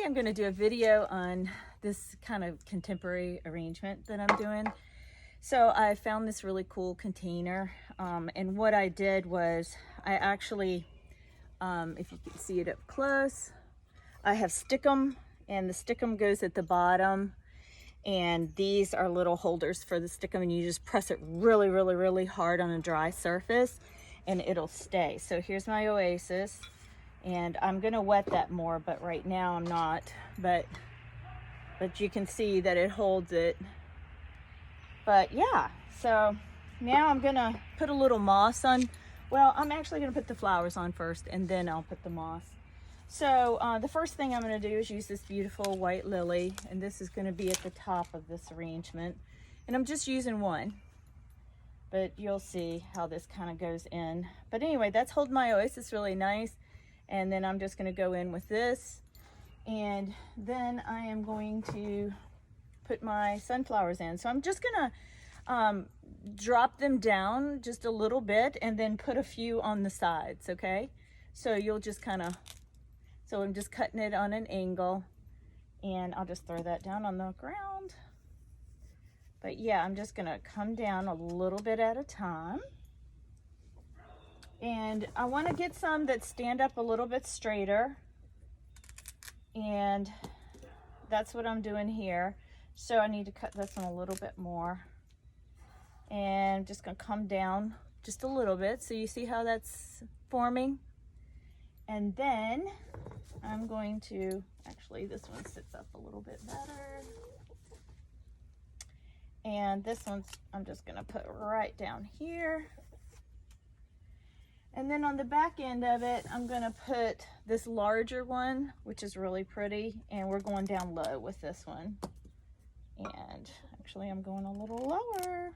I'm going to do a video on this kind of contemporary arrangement that I'm doing. So I found this really cool container, and what I did was I actually, if you can see it up close, I have stickum, and the stickum goes at the bottom, and these are little holders for the stickum, and you just press it really, really, really hard on a dry surface and it'll stay. So here's my oasis, and I'm gonna wet that more, but right now I'm not, but you can see that it holds it. But yeah, so now I'm gonna put a little moss on. Well, I'm actually gonna put the flowers on first, and then I'll put the moss. So the first thing I'm gonna do is use this beautiful white lily, and this is gonna be at the top of this arrangement. And I'm just using one, but you'll see how this kind of goes in. But anyway, that's holding my oasis really nice. And then I'm just gonna go in with this, and then I am going to put my sunflowers in. So I'm just gonna drop them down just a little bit and then put a few on the sides, okay? So you'll just kind of, so I'm just cutting it on an angle, and I'll just throw that down on the ground. But yeah, I'm just gonna come down a little bit at a time. And I wanna get some that stand up a little bit straighter. And that's what I'm doing here. So I need to cut this one a little bit more. And I'm just gonna come down just a little bit. So you see how that's forming? And then I'm going to, actually this one sits up a little bit better. And this one's, I'm just gonna put right down here. And then on the back end of it, I'm gonna put this larger one, which is really pretty, and we're going down low with this one. And actually I'm going a little lower.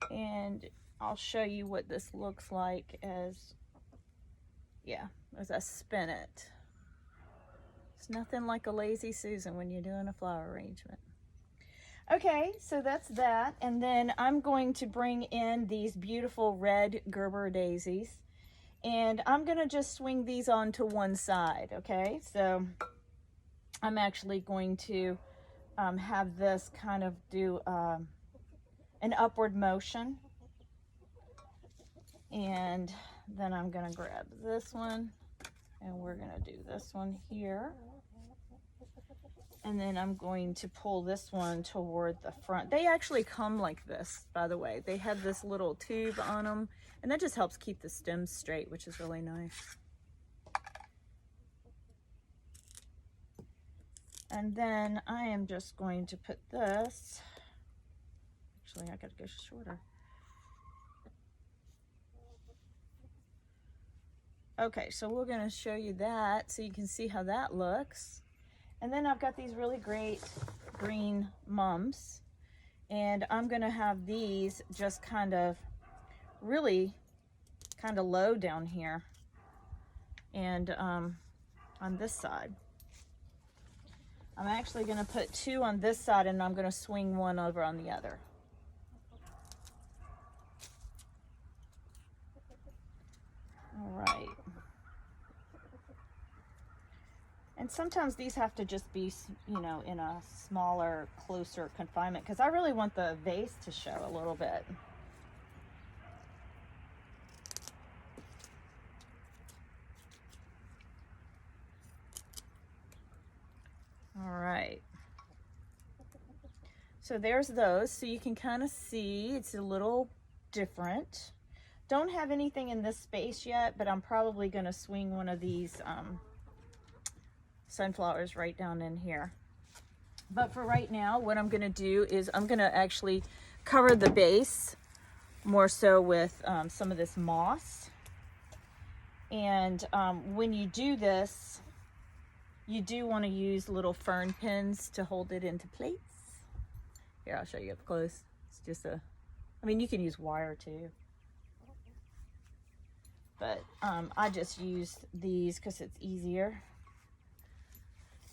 And I'll show you what this looks like as, yeah, as I spin it. It's nothing like a lazy Susan when you're doing a flower arrangement. Okay, so that's that. And then I'm going to bring in these beautiful red gerbera daisies, and I'm gonna just swing these onto one side, okay? So I'm actually going to have this kind of do an upward motion. And then I'm gonna grab this one, and we're gonna do this one here. And then I'm going to pull this one toward the front. They actually come like this, by the way. They have this little tube on them, and that just helps keep the stems straight, which is really nice. And then I am just going to put this, actually I gotta go shorter. Okay, so we're gonna show you that so you can see how that looks. And then I've got these really great green mums, and I'm gonna have these just kind of really kind of low down here and on this side. I'm actually gonna put two on this side, and I'm gonna swing one over on the other. All right. And sometimes these have to just be, you know, in a smaller, closer confinement, because I really want the vase to show a little bit. All right. So there's those. So you can kind of see it's a little different. Don't have anything in this space yet, but I'm probably going to swing one of these sunflowers right down in here. But for right now, what I'm gonna do is I'm gonna actually cover the base more so with some of this moss. And when you do this, you do want to use little fern pins to hold it into place. Here, I'll show you up close. It's just a, I mean, you can use wire too. But I just use these because it's easier.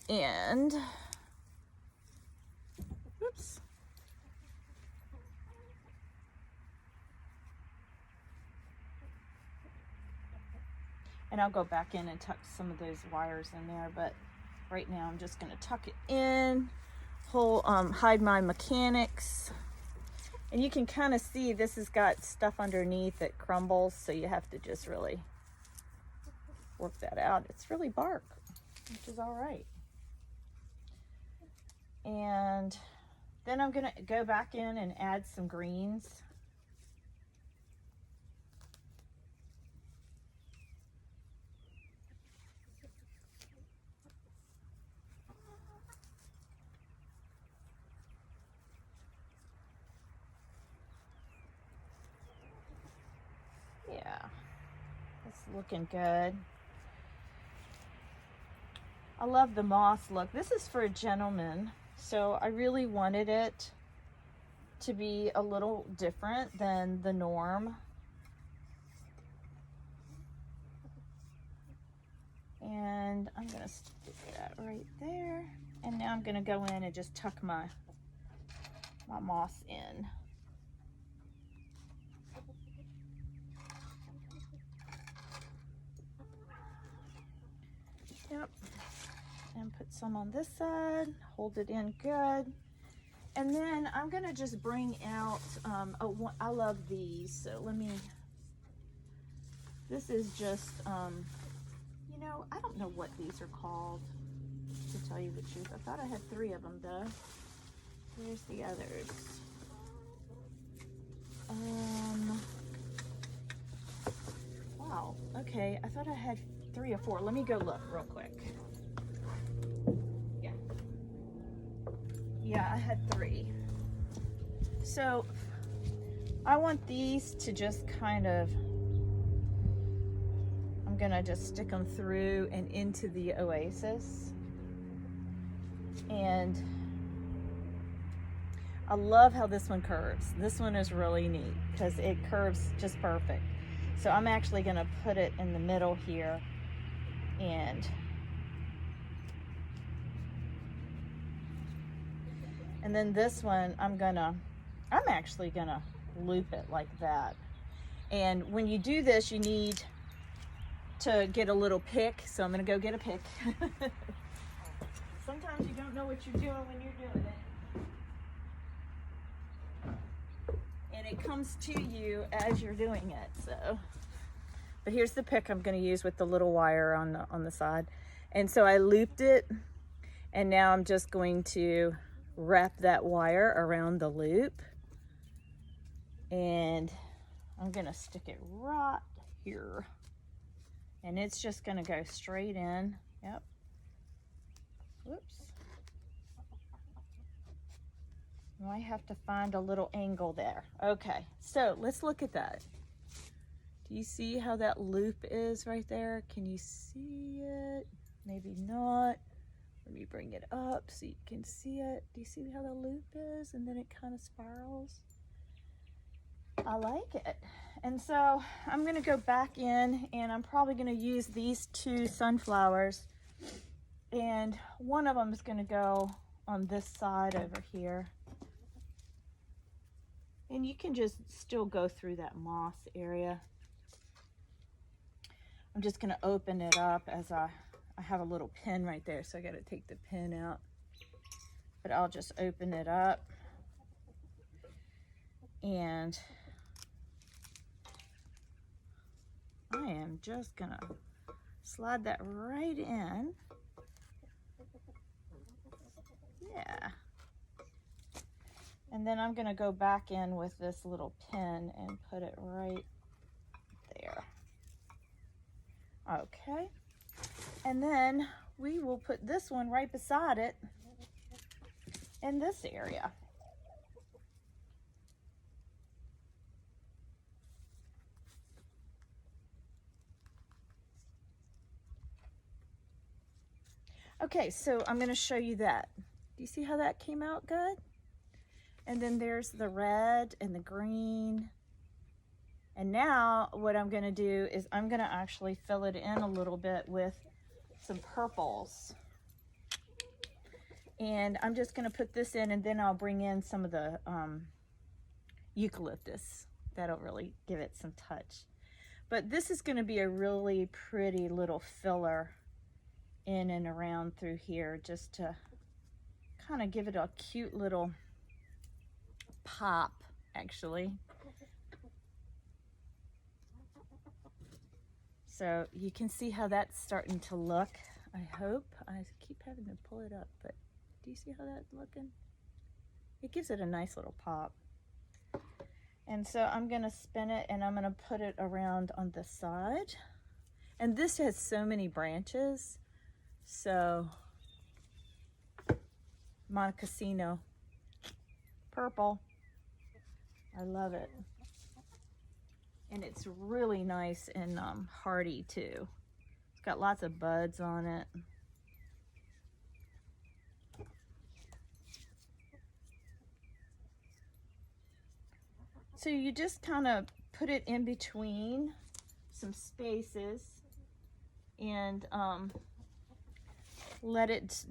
And oops, And I'll go back in and tuck some of those wires in there, but right now I'm just gonna tuck it in, hide my mechanics. And you can kind of see this has got stuff underneath that crumbles, so you have to just really work that out. It's really bark, which is all right. And then I'm gonna go back in and add some greens. Yeah, it's looking good. I love the moss look. This is for a gentleman, so I really wanted it to be a little different than the norm. And I'm gonna stick that right there. And now I'm gonna go in and just tuck my moss in. Yep. And put some on this side, hold it in good. And then I'm gonna just bring out, I love these, so this is just, you know, I don't know what these are called, to tell you the truth. I thought I had 3 of them though. Where's the others? Wow, okay, I thought I had 3 or 4. Let me go look real quick. Yeah, I had 3. So I want these to just kind of, I'm gonna just stick them through and into the oasis. And I love how this one curves. This one is really neat because it curves just perfect. So I'm actually gonna put it in the middle here, and then this one I'm actually gonna loop it like that. And when you do this, you need to get a little pick, so I'm gonna go get a pick. Sometimes you don't know what you're doing when you're doing it, and it comes to you as you're doing it. So, but here's the pick I'm going to use with the little wire on the side. And so I looped it, and now I'm just going to wrap that wire around the loop, and I'm going to stick it right here, and it's just going to go straight in. Yep. Whoops. I have to find a little angle there. Okay, so let's look at that. Do you see how that loop is right there? Can you see it? Maybe not. Let me bring it up so you can see it. Do you see how the loop is? And then it kind of spirals. I like it. And so I'm gonna go back in, and I'm probably gonna use these 2 sunflowers, and one of them is gonna go on this side over here. And you can just still go through that moss area. I'm just gonna open it up as I have a little pin right there, so I gotta take the pin out. But I'll just open it up, and I am just gonna slide that right in. Yeah. And then I'm gonna go back in with this little pin and put it right there. Okay. And then we will put this one right beside it in this area. Okay, so I'm gonna show you that. Do you see how that came out good? And then there's the red and the green. And now what I'm gonna do is I'm gonna actually fill it in a little bit with some purples. And I'm just gonna put this in, and then I'll bring in some of the eucalyptus. That'll really give it some touch. But this is going to be a really pretty little filler in and around through here, just to kind of give it a cute little pop, actually. So you can see how that's starting to look, I hope. I keep having to pull it up, but do you see how that's looking? It gives it a nice little pop. And so I'm gonna spin it and I'm gonna put it around on the side. And this has so many branches. So, montecasino, purple. I love it. And it's really nice and hardy too. It's got lots of buds on it. So you just kind of put it in between some spaces and let it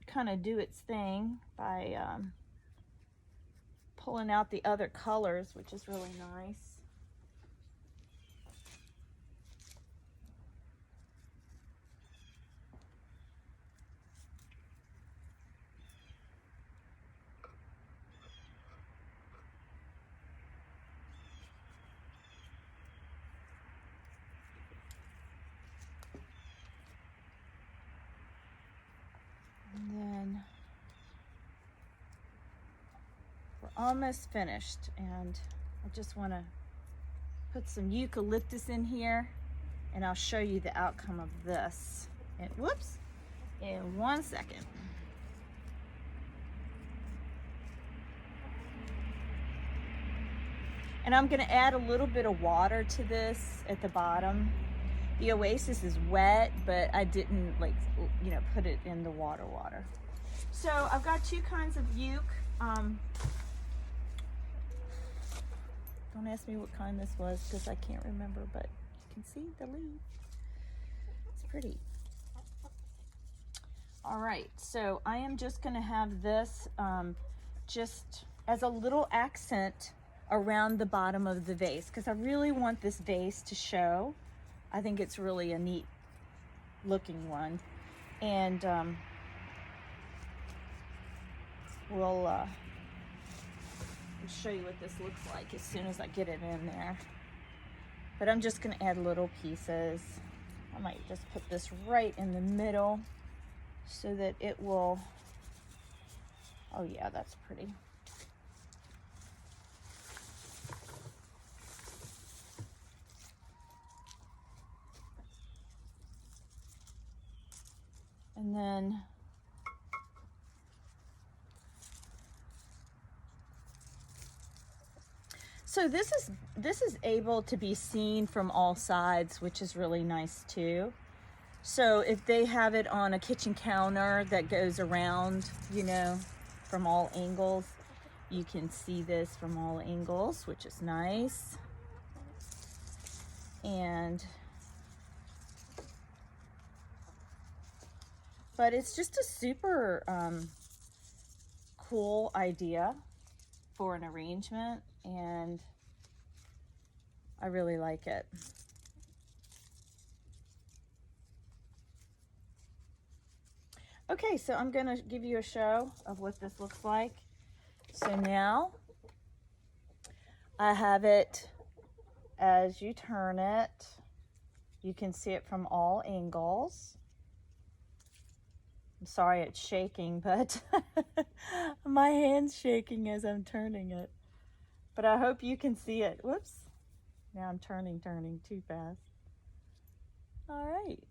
kind of do its thing by pulling out the other colors, which is really nice. And then we're almost finished, and I just want to put some eucalyptus in here, and I'll show you the outcome of this. And whoops, in 1 second. And I'm going to add a little bit of water to this at the bottom. The oasis is wet, but I didn't put it in the water. So I've got two kinds of euc. Don't ask me what kind this was because I can't remember, but you can see the leaf. It's pretty. All right, so I am just going to have this just as a little accent around the bottom of the vase, because I really want this vase to show. I think it's really a neat looking one. And we'll show you what this looks like as soon as I get it in there. But I'm just going to add little pieces. I might just put this right in the middle so that it will, oh yeah, that's pretty. And then so this is able to be seen from all sides, which is really nice too. So if they have it on a kitchen counter that goes around, from all angles, you can see this from all angles, which is nice. But it's just a super cool idea for an arrangement, and I really like it. Okay, so I'm going to give you a show of what this looks like. So now I have it, as you turn it, you can see it from all angles. I'm sorry it's shaking, but my hand's shaking as I'm turning it. But I hope you can see it. Whoops. Now I'm turning too fast. All right.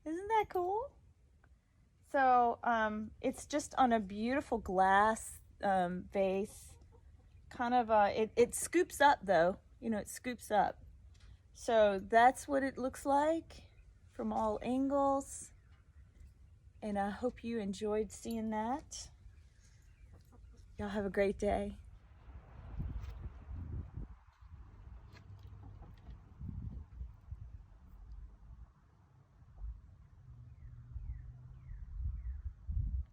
Isn't that cool? So it's just on a beautiful glass vase. Kind of, it scoops up though. It scoops up. So that's what it looks like from all angles. And I hope you enjoyed seeing that. Y'all have a great day.